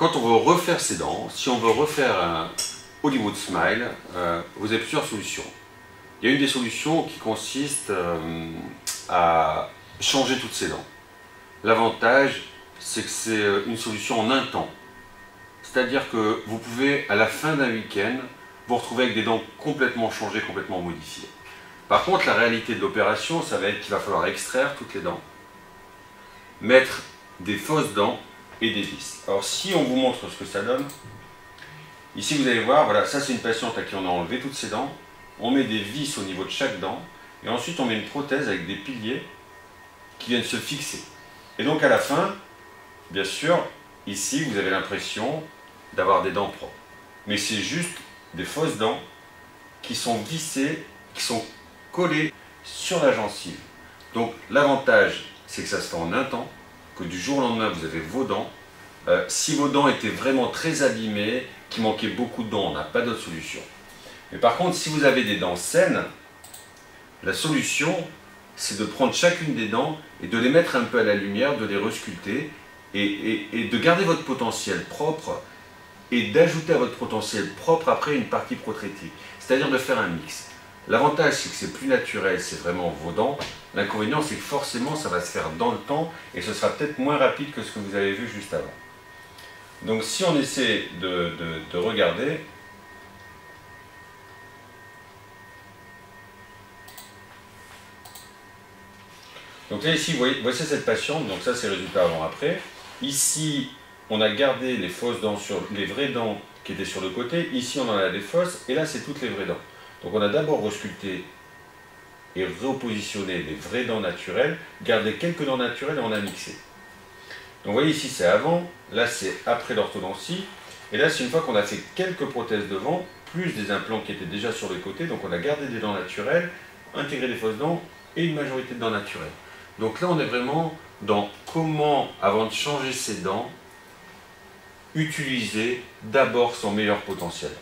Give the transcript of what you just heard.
quand on veut refaire ses dents, si on veut refaire un Hollywood Smile, vous avez plusieurs solutions. Il y a une des solutions qui consiste à changer toutes ses dents. L'avantage, c'est que c'est une solution en un temps. C'est-à-dire que vous pouvez, à la fin d'un week-end, vous retrouver avec des dents complètement changées, complètement modifiées. Par contre, la réalité de l'opération, ça va être qu'il va falloir extraire toutes les dents, mettre des fausses dents et des vis. Alors si on vous montre ce que ça donne, ici vous allez voir, voilà, ça c'est une patiente à qui on a enlevé toutes ses dents, on met des vis au niveau de chaque dent, et ensuite on met une prothèse avec des piliers qui viennent se fixer. Et donc à la fin, bien sûr, ici vous avez l'impression d'avoir des dents propres. Mais c'est juste des fausses dents qui sont vissées, qui sont collées sur la gencive. Donc l'avantage, c'est que ça se fait en un temps, que du jour au lendemain vous avez vos dents. Si vos dents étaient vraiment très abîmées, qu'il manquait beaucoup de dents, on n'a pas d'autre solution. Mais par contre, si vous avez des dents saines, la solution, c'est de prendre chacune des dents et de les mettre un peu à la lumière, de les resculpter et de garder votre potentiel propre et d'ajouter à votre potentiel propre après une partie prothétique, c'est-à-dire de faire un mix. L'avantage, c'est que c'est plus naturel, c'est vraiment vos dents. L'inconvénient, c'est que forcément, ça va se faire dans le temps et ce sera peut-être moins rapide que ce que vous avez vu juste avant. Donc si on essaie de regarder, donc là ici, voici cette patiente, donc ça c'est le résultat avant-après. Ici, on a gardé les fausses dents sur les vraies dents qui étaient sur le côté. Ici, on en a des fausses et là, c'est toutes les vraies dents. Donc on a d'abord resculpté et repositionné les vraies dents naturelles, gardé quelques dents naturelles et on a mixé. Donc vous voyez ici, c'est avant, là c'est après l'orthodontie, et là c'est une fois qu'on a fait quelques prothèses devant, plus des implants qui étaient déjà sur les côtés, donc on a gardé des dents naturelles, intégré des fausses dents et une majorité de dents naturelles. Donc là on est vraiment dans comment, avant de changer ses dents, utiliser d'abord son meilleur potentiel.